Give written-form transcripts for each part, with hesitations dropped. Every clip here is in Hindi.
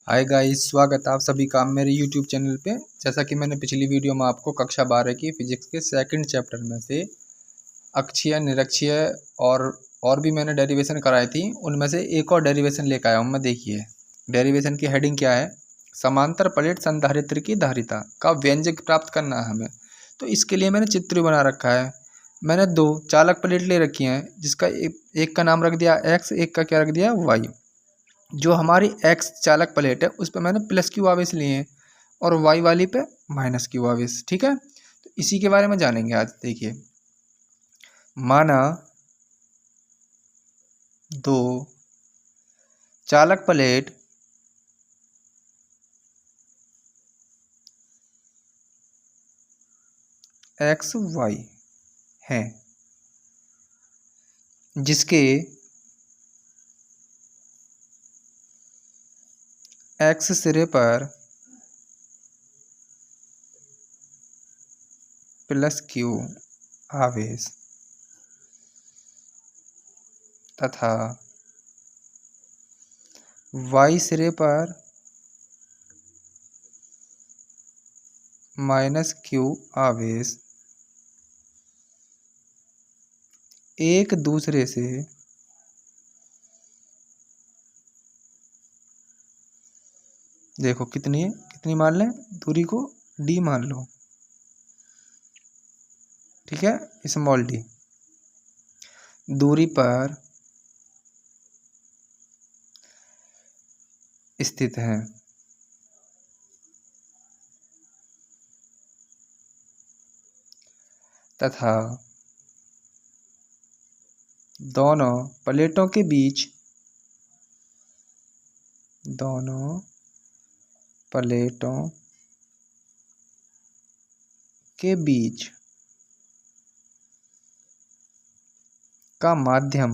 हाय गाइस, स्वागत है आप सभी का मेरे यूट्यूब चैनल पे। जैसा कि मैंने पिछली वीडियो में आपको कक्षा 12 की फिजिक्स के सेकंड चैप्टर में से अक्षीय, निरक्षीय और भी मैंने डेरिवेशन कराई थी। उनमें से एक और डेरिवेशन लेकर आया हूँ मैं। देखिए, डेरिवेशन की हेडिंग क्या है? समांतर प्लेट संधारित्र की धारिता का व्यंजक प्राप्त करना है हमें। तो इसके लिए मैंने चित्र बना रखा है। मैंने दो चालक प्लेट ले रखी हैं, जिसका एक का नाम रख दिया एक्स, एक का क्या रख दिया वाई। जो हमारी एक्स चालक प्लेट है उस पर मैंने प्लस क्यू आवेश लिए हैं और वाई वाली पे माइनस क्यू आवेश। ठीक है, तो इसी के बारे में जानेंगे आज। देखिए, माना दो चालक प्लेट एक्स वाई हैं, जिसके एक्स सिरे पर प्लस क्यू आवेश तथा वाई सिरे पर माइनस क्यू आवेश एक दूसरे से देखो कितनी मान लें, दूरी को डी मान लो। ठीक है, स्मॉल डी दूरी पर स्थित है। तथा दोनों प्लेटों के बीच का माध्यम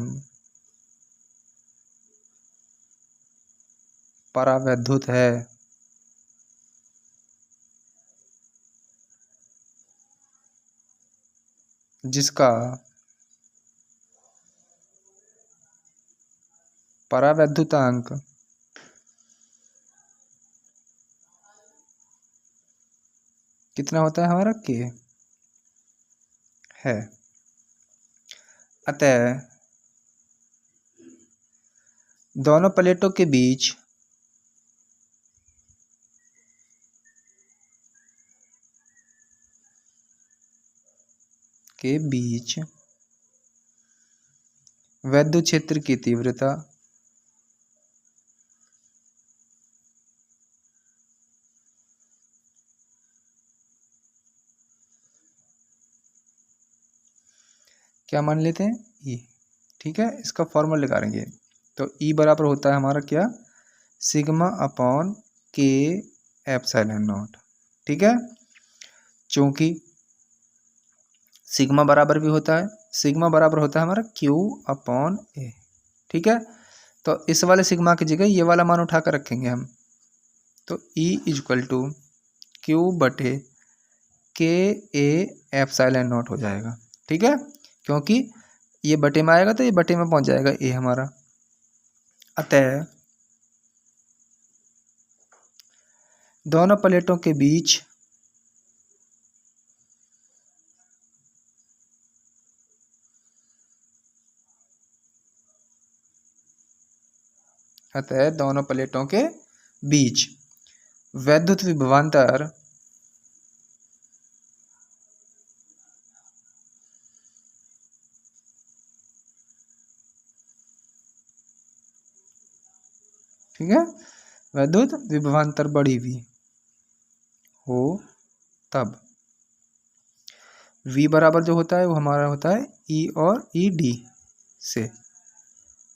परावैद्युत है। जिसका परावैद्युतांक कितना होता है हमारा के है। अतः दोनों प्लेटों के बीच वैद्युत क्षेत्र की तीव्रता क्या मान लेते हैं? ई। ठीक है, इसका फॉर्मूला निकालेंगे तो ई बराबर होता है हमारा क्या? सिग्मा अपॉन के एप्सिलॉन नॉट। ठीक है, चूंकि सिग्मा बराबर होता है हमारा क्यू अपॉन ए। ठीक है, तो इस वाले सिग्मा की जगह ये वाला मान उठा कर रखेंगे हम। तो E इजक्वल टू क्यू बटे के ए एप्सिलॉन नॉट हो जाएगा। ठीक है, क्योंकि ये बटे में आएगा तो ये बटे में पहुंच जाएगा ए हमारा। अतः दोनों प्लेटों के बीच वैद्युत विभवांतर ठीक है, वैद्युत विभवांतर बड़ी भी हो तब V बराबर जो होता है वो हमारा होता है E और ई डी से।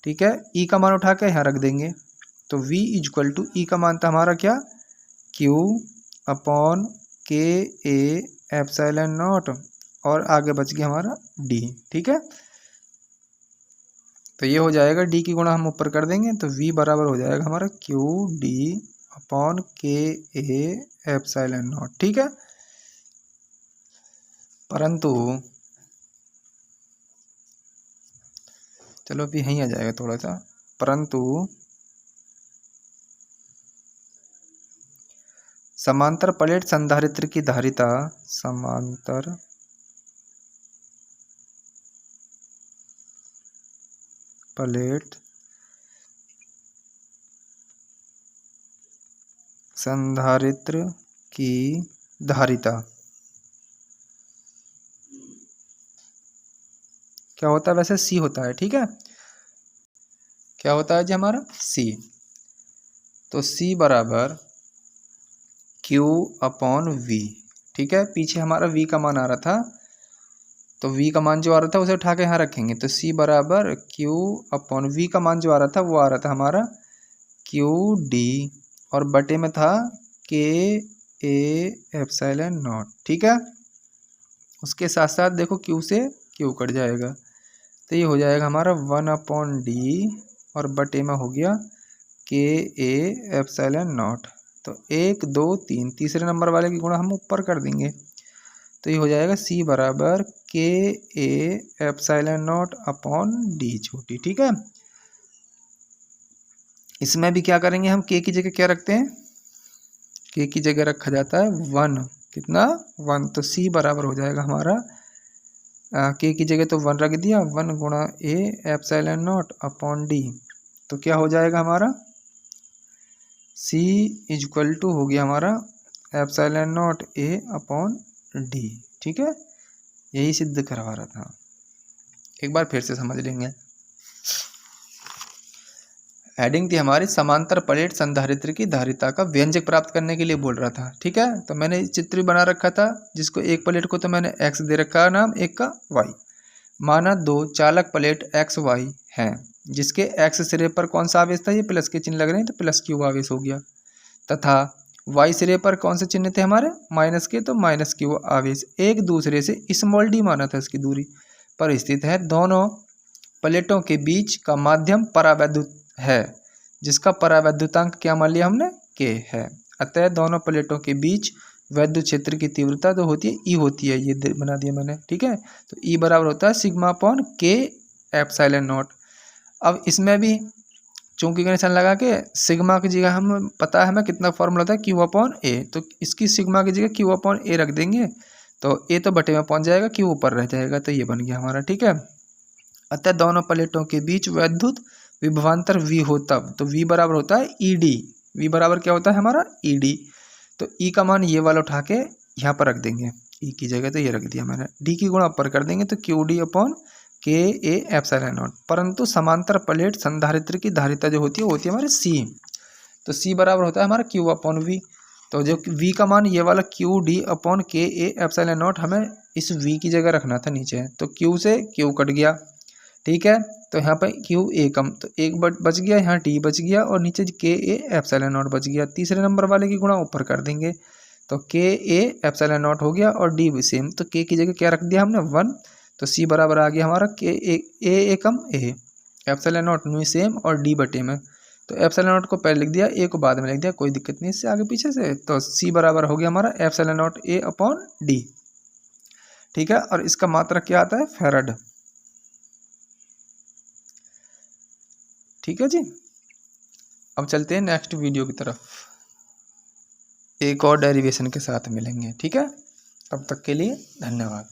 ठीक है, E का मान उठा के यहाँ रख देंगे तो V इजक्वल टू ई का मान था हमारा क्या? Q अपॉन के ए एप्सिलॉन नॉट और आगे बच गया हमारा D। ठीक है, तो ये हो जाएगा D की गुणा हम ऊपर कर देंगे तो V बराबर हो जाएगा हमारा क्यू डी अपॉन के ए एप्सिलॉन नॉट। ठीक है, परंतु चलो अभी यहीं आ जाएगा थोड़ा सा। परंतु समांतर प्लेट संधारित्र की धारिता, समांतर प्लेट संधारित्र की धारिता क्या होता है, वैसे सी होता है, ठीक है। क्या होता है जी हमारा सी। तो सी बराबर क्यू अपॉन वी, ठीक है। पीछे हमारा वी का मान आ रहा था, तो वी का मान जो आ रहा था उसे उठा के यहाँ रखेंगे। तो सी बराबर क्यू अपॉन वी का मान जो आ रहा था वो आ रहा था हमारा क्यू डी, और बटे में था के ए एप्सिलॉन नॉट, ठीक है। उसके साथ साथ देखो क्यू से क्यू कट जाएगा, तो ये हो जाएगा हमारा 1/d, और बटे में हो गया के ए एप्सिलॉन नॉट। तो 1 2 3 तीसरे नंबर वाले की गुणा हम ऊपर कर देंगे, तो ये हो जाएगा सी बराबर के ए एप्सिलॉन नॉट अपॉन डी छोटी, ठीक है। इसमें भी क्या करेंगे हम, के की जगह क्या रखते हैं, के की जगह रखा जाता है 1, कितना 1, तो सी बराबर हो जाएगा हमारा के की जगह तो 1 रख दिया, 1 गुणा ए एप्सिलॉन नॉट अपॉन डी, तो क्या हो जाएगा हमारा सी इक्वल टू हो गया हमारा epsilon not a upon D, ठीक है। यही सिद्ध करवा रहा था, एक बार फिर से समझ लेंगे। हेडिंग थी हमारी समांतर प्लेट संधारित्र की धारिता का व्यंजक प्राप्त करने के लिए बोल रहा था, ठीक है। तो मैंने चित्र भी बना रखा था, जिसको एक प्लेट को तो मैंने x दे रखा है नाम, एक का y। माना दो चालक प्लेट x y हैं, जिसके x सिरे पर कौन सा आवेश था, ये प्लस के चिन्ह लग रहे हैं तो प्लस क्यू आवेश हो गया, तथा y सिरे पर कौन से चिन्ह थे हमारे माइनस के, तो माइनस क्यू आवेश एक दूसरे से स्मॉल डी माना था इसकी दूरी पर स्थित है। दोनों प्लेटों के बीच का माध्यम परावैद्युत है, जिसका परावैद्युतांक क्या मान लिया हमने, के है। अतः दोनों प्लेटों के बीच वैद्युत क्षेत्र की तीव्रता तो होती है ई होती है, ये बना दिया मैंने, ठीक है। तो ई बराबर होता है सिग्मा अपॉन के एप्सिलॉन नॉट। अब इसमें भी चूंकि कनेक्शन लगा के सिग्मा की जगह हम पता है हमें कितना फॉर्मूला था क्यू अपॉन ए, तो इसकी सिग्मा की जगह क्यू अपॉन ए रख देंगे, तो ए तो बटे में पहुंच जाएगा, क्यू ऊपर रह जाएगा, तो ये बन गया हमारा, ठीक है। अतः दोनों प्लेटों के बीच वैद्युत विभवांतर V हो तब, तो V बराबर होता है ED, V बराबर क्या होता है हमारा ED। तो E का मान ये वाला उठा के यहाँ पर रख देंगे, E की जगह तो ये रख दिया मैंने, D की गुणा ऊपर कर देंगे तो QD अपॉन के ए एप्सिलॉन नॉट। परंतु समांतर प्लेट संधारित्र की धारिता जो होती है वो होती है हमारी C, तो C बराबर होता है हमारा Q अपॉन V। तो जो V का मान ये वाला QD अपॉन के ए एप्सिलॉन नॉट हमें इस V की जगह रखना था नीचे, तो Q से Q कट गया, ठीक है। तो यहाँ पर क्यू ए कम, तो एक बच गया, यहाँ टी बच गया, और नीचे के ए एप्सिलॉन नॉट बच गया। तीसरे नंबर वाले की गुणा ऊपर कर देंगे, तो के ए एप्सिलॉन नॉट हो गया, और डी भी सेम, तो के की जगह क्या रख दिया हमने 1, तो सी बराबर आ गया हमारा के ए कम ए एप्सिलॉन नॉट न्यू सेम और डी बटे में। तो एप्सिलॉन नॉट को पहले लिख दिया, ए को बाद में लिख दिया, कोई दिक्कत नहीं इससे आगे पीछे से। तो सी बराबर हो गया हमारा epsilon not a upon D, ठीक है। और इसका मात्रक क्या आता है, फैराड, ठीक है जी। अब चलते हैं नेक्स्ट वीडियो की तरफ, एक और डेरिवेशन के साथ मिलेंगे, ठीक है। तब तक के लिए धन्यवाद।